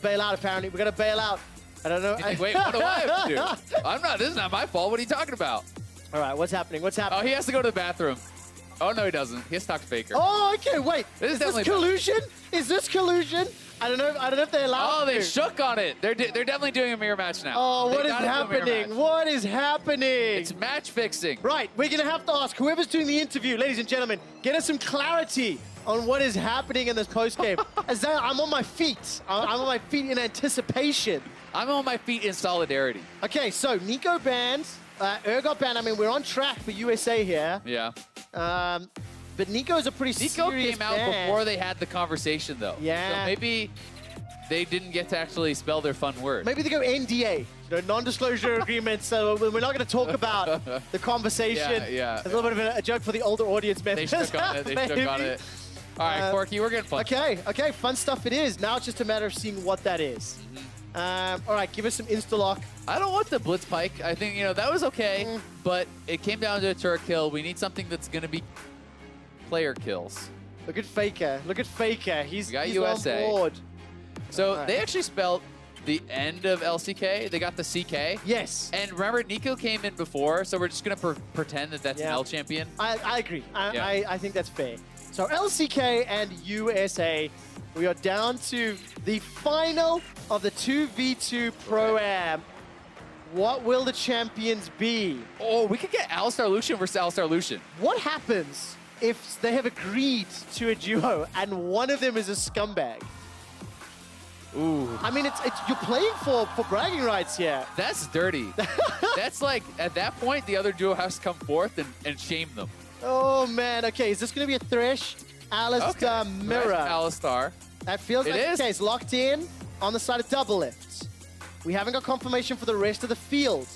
Bail out, apparently. We're going to bail out. I don't know. Wait, what do I have to do? I'm not. This is not my fault. What are you talking about? All right, what's happening? What's happening? Oh, he has to go to the bathroom. Oh, no, he doesn't. He has to talk to Faker. Oh, okay, wait. This is this collusion? Is this collusion? I don't know if they allow. Oh, they shook on it. They're definitely doing a mirror match now. Oh, what is happening? What is happening? It's match fixing. Right, we're going to have to ask whoever's doing the interview, ladies and gentlemen, get us some clarity on what is happening in this postgame. Azael, I'm on my feet. I'm on my feet in anticipation. I'm on my feet in solidarity. Okay, so Nico banned, got banned. I mean, we're on track for USA here. Yeah. But Nico's a pretty Nico serious came out ban. before they had the conversation, though. Yeah. So maybe they didn't get to actually spell their fun word. Maybe they go NDA, non-disclosure agreement, so we're not going to talk about the conversation. Yeah. It's a little bit of a joke for the older audience members. They shook on it. They shook on it. All right, Corky, we're getting fun. Okay, fun stuff it is. Now it's just a matter of seeing what that is. All right, give us some insta-lock. I don't want the blitz pike. I think, that was okay, but it came down to a turret kill. We need something that's going to be player kills. Look at Faker. Look at Faker. He's USA. on board. So they actually spelled the end of LCK. They got the CK. Yes. And remember, Nico came in before, so we're just going to pretend that that's an L champion. I agree. I think that's fair. So LCK and USA, we are down to the final of the 2v2 Pro-Am. What will the champions be? Oh, we could get Alistar Lucian versus Alistar Lucian. What happens if they have agreed to a duo and one of them is a scumbag? Ooh. I mean, it's you're playing for bragging rights here. That's dirty. That's like, at that point, the other duo has to come forth and shame them. Oh, man. Okay, is this going to be a Thresh, Alistar mirror? Thresh, Alistar. That feels like the case. Locked in on the side of DoubleLift. We haven't got confirmation for the rest of the field.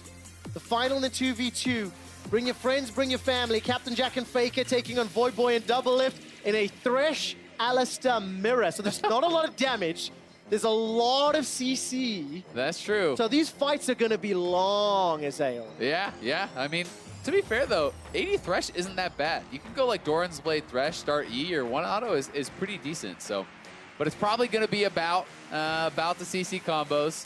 The final in the 2v2. Bring your friends, bring your family. Captain Jack and Faker taking on Voyboy and DoubleLift in a Thresh, Alistar mirror. So there's not a lot of damage. There's a lot of CC. That's true. So these fights are going to be long, Azael. Yeah. I mean, to be fair, though, 80 Thresh isn't that bad. You can go like Doran's Blade Thresh, start E, or 1 auto is pretty decent. So, but it's probably going to be about the CC combos.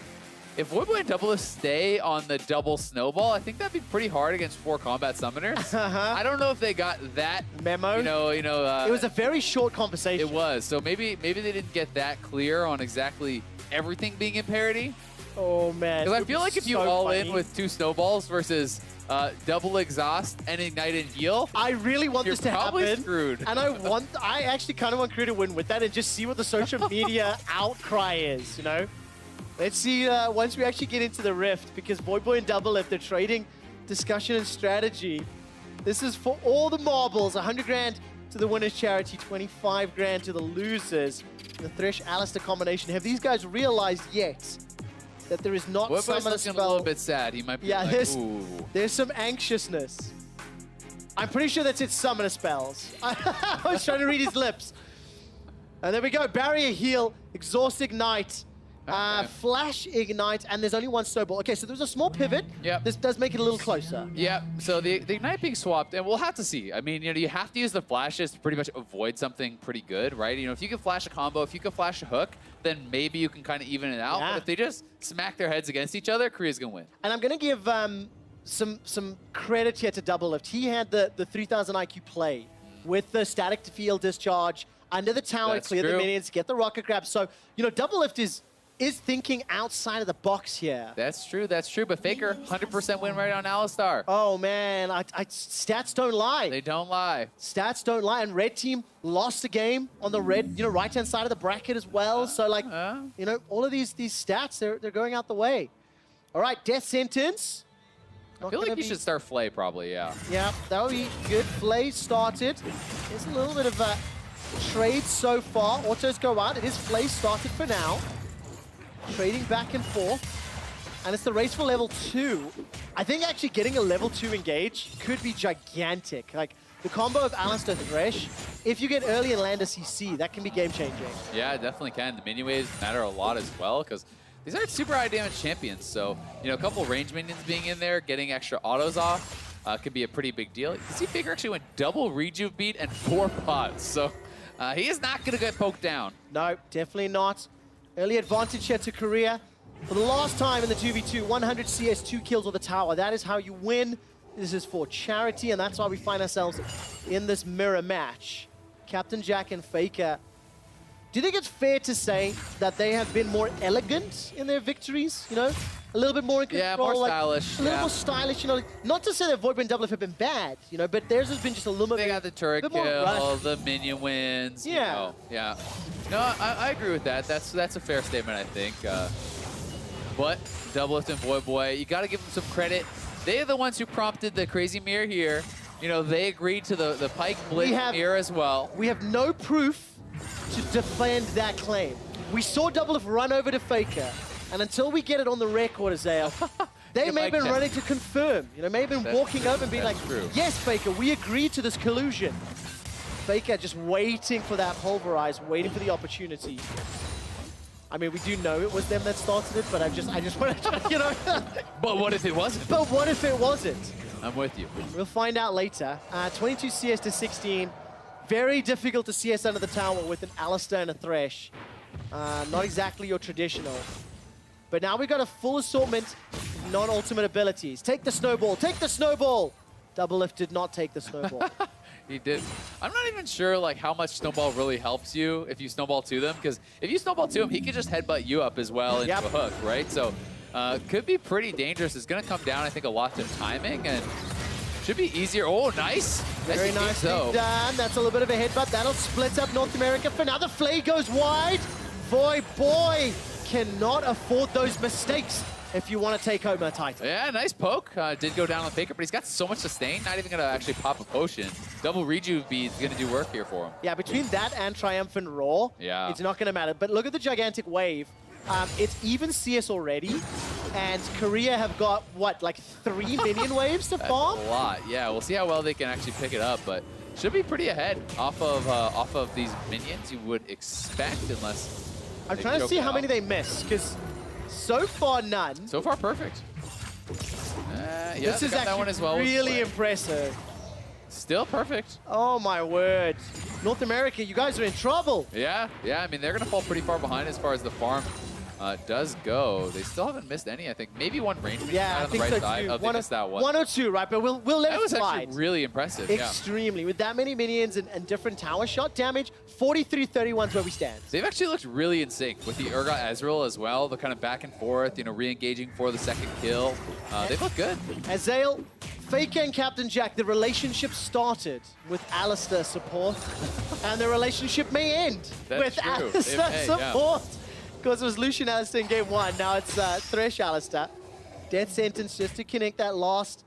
If Voyboy and DoubleLift stay on the double snowball, I think that'd be pretty hard against 4 combat summoners. I don't know if they got that memo. It was a very short conversation. It was. So maybe they didn't get that clear on exactly everything being in parity. Oh man! Because I feel like if you all in with 2 snowballs versus double exhaust and ignite and heal, I really want this to happen. You're probably screwed. And I actually kind of want Crew to win with that and just see what the social media outcry is. Let's see once we actually get into the Rift, because Voyboy and DoubleLift, they're trading discussion and strategy. This is for all the marbles. 100 grand to the winner's charity, 25 grand to the losers. The Thresh Alistar combination. Have these guys realized yet that there is not summon spell? A little bit sad. He might be ooh. There's some anxiousness. I'm pretty sure that's it, summoner spells. I was trying to read his lips. And there we go. Barrier heal, exhaust ignite. Flash ignite, and there's only 1 snowball. Okay, so there's a small pivot. Yep. This does make it a little closer. Yeah, so the ignite being swapped, and we'll have to see. I mean, you have to use the flashes to pretty much avoid something pretty good, right? If you can flash a combo, if you can flash a hook, then maybe you can kind of even it out. Yeah. But if they just smack their heads against each other, Korea's gonna win. And I'm gonna give some credit here to DoubleLift. He had the 3000 IQ play with the static field discharge under the tower to clear the minions, get the rocket grab. So, DoubleLift is thinking outside of the box here. That's true. But Faker, 100% win rate on Alistar. Oh, man. Stats don't lie. They don't lie. Stats don't lie. And red team lost the game on the red, right-hand side of the bracket as well. So, all of these stats, they're going out the way. All right, death sentence. I feel like you should start Flay, probably, yeah. Yeah, that would be good. Flay started. There's a little bit of a trade so far. Autos go out. It is Flay started for now. Trading back and forth, and it's the race for level 2. I think actually getting a level 2 engage could be gigantic. Like, the combo of Alistar Thresh, if you get early and land a CC, that can be game-changing. Yeah, it definitely can. The mini waves matter a lot as well, because these aren't super high damage champions, so, a couple range minions being in there, getting extra autos off, could be a pretty big deal. You see Faker actually went double rejuve beat and 4 pots, so he is not going to get poked down. No, definitely not. Early advantage here to Korea. For the last time in the 2v2, 100 CS, 2 kills with the tower. That is how you win. This is for charity, and that's why we find ourselves in this mirror match. Captain Jack and Faker. Do you think it's fair to say that they have been more elegant in their victories? You know, a little bit more in control. Yeah, more like, stylish. A little more stylish, you know. Not to say that Voyboy and DoubleLift have been bad, you know, but theirs has been just a little bit. They got the turret kill, the minion wins. Yeah. You know, yeah. No, I agree with that. That's a fair statement, I think. But DoubleLift and Voyboy, you got to give them some credit. They are the ones who prompted the crazy mirror here. You know, they agreed to the Pike Blitz mirror as well. We have no proof to defend that claim. We saw DoubleLift run over to Faker, and until we get it on the record, Azael, they may have been running to confirm. You know, may have been walking over and being like, yes, Faker, we agreed to this collusion. Faker just waiting for that pulverize, waiting for the opportunity. I mean, we do know it was them that started it, but I just want to, you know. But what if it wasn't? But what if it wasn't? I'm with you. We'll find out later. 22 CS to 16. Very difficult to CS under the tower with an Alistar and a Thresh. Not exactly your traditional. But now we've got a full assortment of non-ultimate abilities. Take the snowball, take the snowball! DoubleLift did not take the snowball. He did. I'm not even sure like how much snowball really helps you if you snowball to them, because if you snowball to him, he could just headbutt you up as well into a hook, right? So could be pretty dangerous. It's going to come down, I think, a lot to timing, and should be easier. Oh, nice. Very nicely done. That's a little bit of a headbutt. That'll split up North America for now. The Flay goes wide. Voyboy cannot afford those mistakes if you want to take home a title. Yeah, nice poke. Did go down on Faker, but he's got so much sustain, not even going to actually pop a potion. Double Rejuve is going to do work here for him. Yeah, between that and Triumphant Roar, it's not going to matter. But look at the gigantic wave. It's even CS already, and Korea have got, what, like 3 minion waves to farm? That's a lot, yeah. We'll see how well they can actually pick it up, but should be pretty ahead off of these minions, you would expect, unless... I'm trying to see how many they miss, because so far none. So far, perfect. Yeah, this is actually that one as well, really impressive. Still perfect. Oh my word. North America, you guys are in trouble. Yeah, I mean, they're going to fall pretty far behind as far as the farm does go. They still haven't missed any, I think. Maybe one range on the right side. Oh, they missed that one. 102, right? But we'll let it slide. That was actually really impressive. Extremely. With that many minions and different tower shot damage, 43-31 is where we stand. They've actually looked really in sync with the Urgot Ezreal as well. The kind of back and forth, you know, re-engaging for the second kill. They've looked good. Azael, Faker and Captain Jack, the relationship started with Alistar support, and the relationship may end with Alistar support. Because it was Lucian Alistar in game 1, now it's Thresh Alistar. Death sentence just to connect that last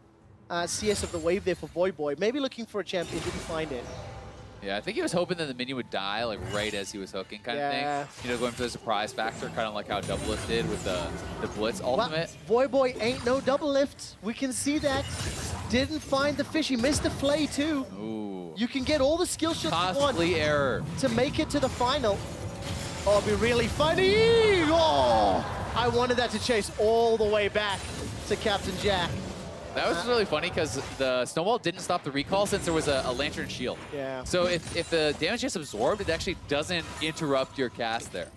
CS of the wave there for Voyboy. Maybe looking for a champion, didn't find it. Yeah, I think he was hoping that the minion would die, like right as he was hooking kind of thing. You know, going for the surprise factor, kind of like how DoubleLift did with the Blitz ultimate. Well, Voyboy ain't no DoubleLift. We can see that. Didn't find the fish. He missed the flay too. Ooh. You can get all the skill shots you want error to make it to the final. Oh, it'll be really funny. Oh, I wanted that to chase all the way back to Captain Jack. That was really funny because the snowball didn't stop the recall since there was a lantern shield. Yeah. So if the damage gets absorbed, it actually doesn't interrupt your cast there.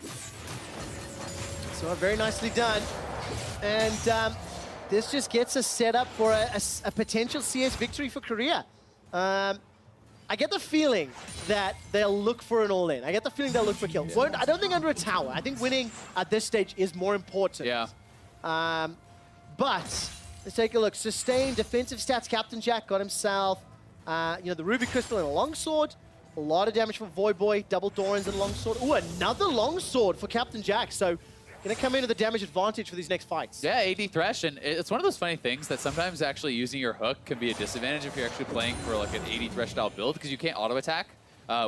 So very nicely done. And this just gets us set up for a potential CS victory for Korea. I get the feeling that they'll look for an all-in. I get the feeling they'll look for kills. I don't think under a tower. I think winning at this stage is more important. Yeah. But let's take a look. Sustained defensive stats. Captain Jack got himself, you know, the Ruby Crystal and a longsword. A lot of damage for Voyboy. Double Dorans and longsword. Ooh, another longsword for Captain Jack. So gonna come into the damage advantage for these next fights. Yeah, AD Thresh, and it's one of those funny things that sometimes actually using your hook can be a disadvantage if you're actually playing for like an AD Thresh style build, because you can't auto-attack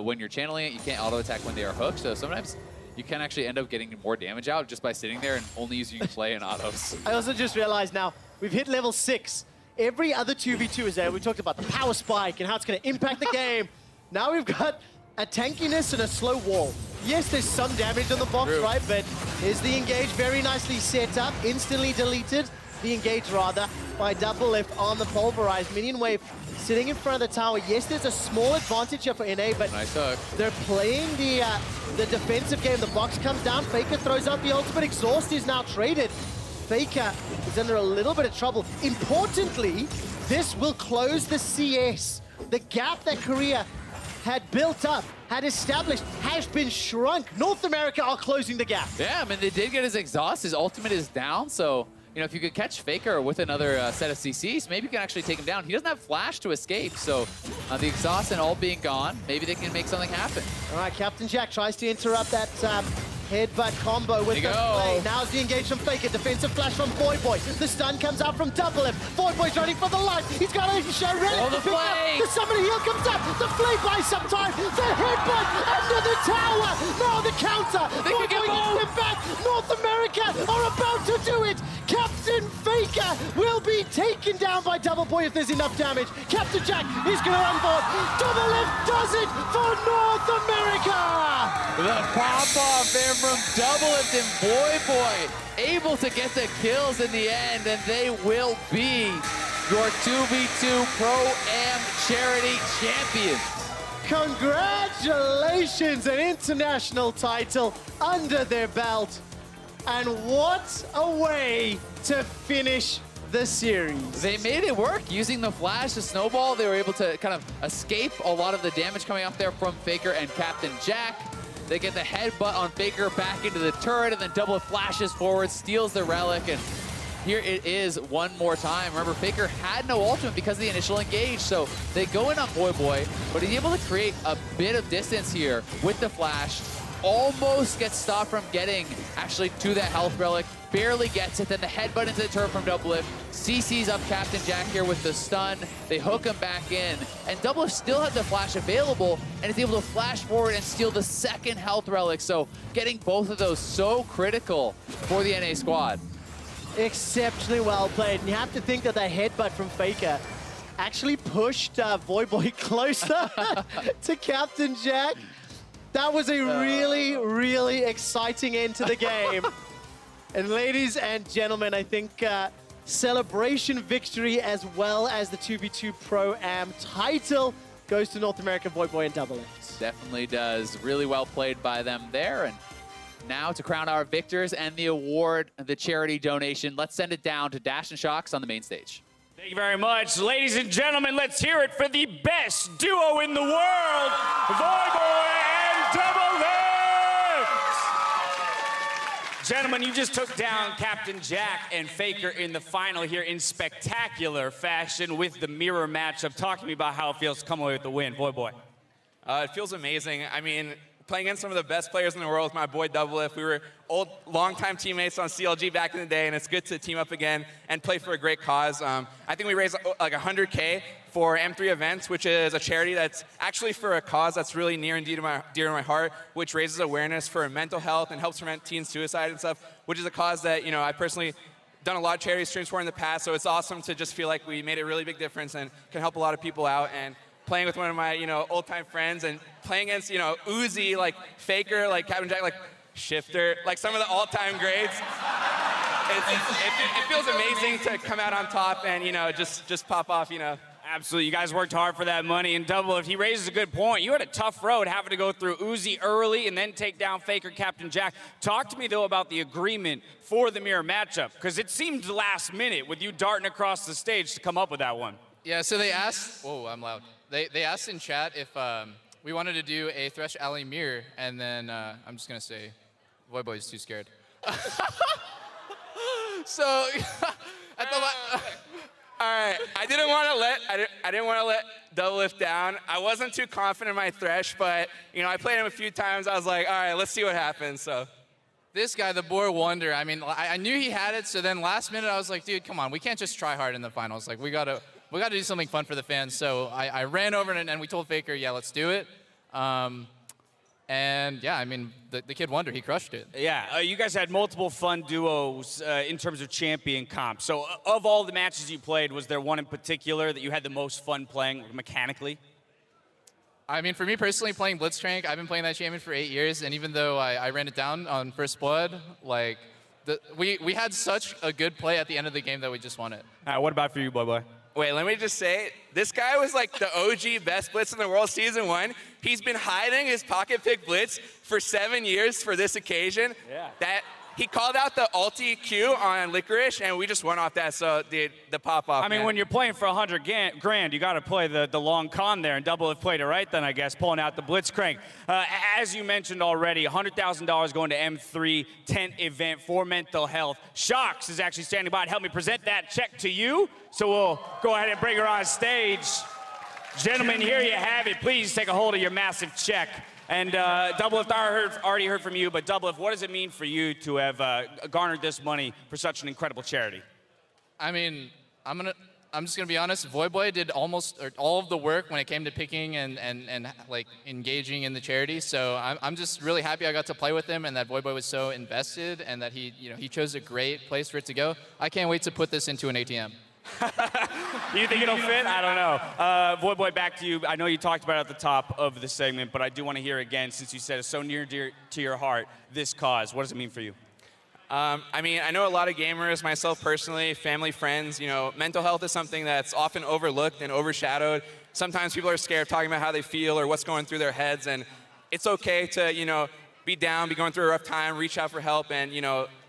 when you're channeling it, you can't auto-attack when they are hooked, so sometimes you can actually end up getting more damage out just by sitting there and only using your play and autos. I also just realized now, we've hit level 6. Every other 2v2 is there. We talked about the power spike and how it's gonna impact the game. Now we've got a tankiness and a slow wall. Yes, there's some damage on the box, right? But here's the engage, very nicely set up, instantly deleted. the engage rather, by DoubleLift on the Pulverize. Minion Wave sitting in front of the tower. Yes, there's a small advantage here for NA, but Nice hook. they're playing the defensive game. The box comes down, Faker throws out the ultimate, Exhaust is now traded. Faker is under a little bit of trouble. Importantly, this will close the CS. The gap that Korea had built up, had established, has been shrunk. North America are closing the gap. Yeah, I mean, they did get his exhaust. His ultimate is down, so, you know, if you could catch Faker with another set of CCs, maybe you can actually take him down. He doesn't have flash to escape, so the exhaust and all being gone, maybe they can make something happen. All right, Captain Jack tries to interrupt that headbutt combo with the play. Now's the engage from Faker. Defensive flash from Voyboy. The stun comes out from DoubleLift. Voyboy's running for the life. He's got a show ready. Oh, the play! The summoner heal comes up. The flay buys some time. The headbutt under the tower. Now the counter. Voyboy gets him back. North America are about to do it. Captain Faker will be taken down by DoubleBoy if there's enough damage. Captain Jack is going to run board. DoubleLift does it for North America. The pop-off there from DoubleLift and Voyboy, able to get the kills in the end, and they will be your 2v2 Pro-Am Charity Champions. Congratulations, an international title under their belt. And what a way to finish the series. They made it work using the flash, the snowball. They were able to kind of escape a lot of the damage coming up there from Faker and Captain Jack. They get the headbutt on Faker back into the turret, and then DoubleLift flashes forward, steals the relic, and here it is one more time. Remember, Faker had no ultimate because of the initial engage, so they go in on Voyboy, but he's able to create a bit of distance here with the flash. Almost gets stopped from getting actually to that health relic, barely gets it, then the headbutt into the turret from DoubleLift. CC's up Captain Jack here with the stun. They hook him back in, and DoubleLift still has the flash available and is able to flash forward and steal the second health relic. So getting both of those so critical for the NA squad. Exceptionally well played, and you have to think that that headbutt from Faker actually pushed Voyboy closer to Captain Jack. That was a really, really exciting end to the game. And ladies and gentlemen, I think celebration victory as well as the 2v2 Pro-Am title goes to North America, Voyboy and DoubleLift. Definitely does. Really well played by them there. And now to crown our victors and the award, the charity donation, let's send it down to Dash and Shocks on the main stage. Thank you very much. Ladies and gentlemen, let's hear it for the best duo in the world, Voyboy and DoubleLift! Gentlemen, you just took down Captain Jack and Faker in the final here in spectacular fashion with the mirror matchup. Talk to me about how it feels to come away with the win, Voyboy. It feels amazing. I mean, playing against some of the best players in the world with my boy DoubleLift. We were longtime teammates on CLG back in the day, and it's good to team up again and play for a great cause. I think we raised like 100K for M3 events, which is a charity that's actually for a cause that's really near and dear to my heart, which raises awareness for mental health and helps prevent teen suicide and stuff, which is a cause that, you know, I personally done a lot of charity streams for in the past, so it's awesome to just feel like we made a really big difference and can help a lot of people out. And playing with one of my, you know, old-time friends and playing against, you know, Uzi, like Faker, like Captain Jack, like Shifter, like some of the all-time greats. It feels amazing to come out on top and, you know, just pop off, you know. Absolutely. You guys worked hard for that money. And DoubleLift, he raises a good point. You had a tough road having to go through Uzi early and then take down Faker, Captain Jack. Talk to me, though, about the agreement for the mirror matchup, because it seemed last minute with you darting across the stage to come up with that one. Yeah, so they asked, whoa, I'm loud. They asked in chat if we wanted to do a Thresh alley mirror, and then I'm just going to say, Voyboy's too scared. So, at the all right, I didn't want to let DoubleLift down. I wasn't too confident in my Thresh, but you know, I played him a few times. I was like, all right, let's see what happens. So, this guy, the Boar Wonder, I mean, I knew he had it. So then last minute, I was like, dude, come on, we can't just try hard in the finals. Like, we gotta do something fun for the fans. So I ran over and we told Faker, yeah, let's do it. And yeah, I mean, the kid Wonder, he crushed it. Yeah, you guys had multiple fun duos in terms of champion comp. So of all the matches you played, was there one in particular that you had the most fun playing mechanically? I mean, for me personally, playing Blitzcrank, I've been playing that champion for 8 years, and even though I ran it down on First Blood, like, we had such a good play at the end of the game that we just won it. All right, what about for you, Voyboy? Wait, let me just say, this guy was like the OG best blitz in the world season 1. He's been hiding his pocket pick blitz for 7 years for this occasion. Yeah. He called out the ulti Q on Licorice, and we just went off that, so the pop-off. I mean, when you're playing for 100 grand, you got to play the long con there, and DoubleLift played it right then, I guess, pulling out the Blitzcrank. As you mentioned already, $100,000 going to M3 tent event for mental health. Shox is actually standing by to help me present that check to you, so we'll go ahead and bring her on stage. Gentlemen, here you have it. Please take a hold of your massive check. And DoubleLift, I already heard from you, but DoubleLift, what does it mean for you to have garnered this money for such an incredible charity? I mean, I'm just gonna be honest. Voyboy did almost all of the work when it came to picking and like engaging in the charity. So I'm just really happy I got to play with him and that Voyboy was so invested and that he chose a great place for it to go. I can't wait to put this into an ATM. You think it'll fit? I don't know. Voyboy, back to you. I know you talked about it at the top of the segment, but I do want to hear again, since you said it's so near dear to your heart, this cause. What does it mean for you? I mean, I know a lot of gamers, myself personally, family, friends, mental health is something that's often overlooked and overshadowed. Sometimes people are scared of talking about how they feel or what's going through their heads, and it's okay to, be down, be going through a rough time, reach out for help, and,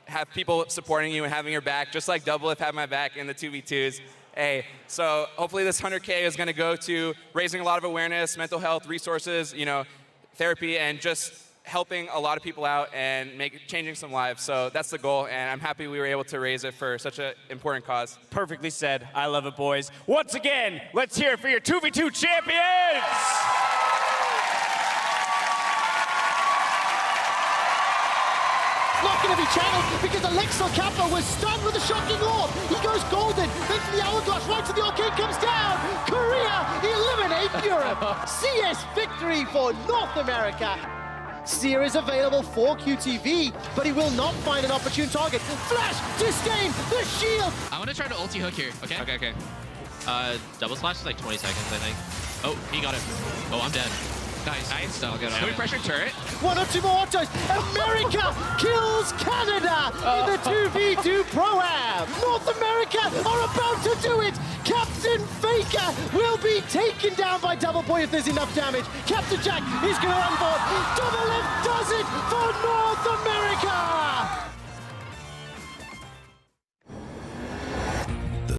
have people supporting you and having your back, just like DoubleLift had my back in the 2v2s. Hey, so hopefully this 100K is going to go to raising a lot of awareness, mental health, resources, therapy, and just helping a lot of people out and changing some lives. So that's the goal, and I'm happy we were able to raise it for such an important cause. Perfectly said. I love it, boys. Once again, let's hear it for your 2v2 champions! Not going to be channeled because Alexor Kappa was stunned with a shocking orb. He goes golden, then to the hourglass, right to the arcade, comes down. Korea eliminate Europe. CS victory for North America. Seer is available for QTV, but he will not find an opportune target. Flash, disdain, the shield. I'm going to try to ulti hook here, okay? Okay. Double slash is like 20 seconds, I think. Oh, he got it. Oh, I'm dead. Nice. I'll get on. Can we pressure turret? One or two more autos. America kills Canada in the 2v2 Pro-Am. North America are about to do it. Captain Faker will be taken down by DoubleBoy if there's enough damage. Captain Jack is going to run board. DoubleLift does it for North America.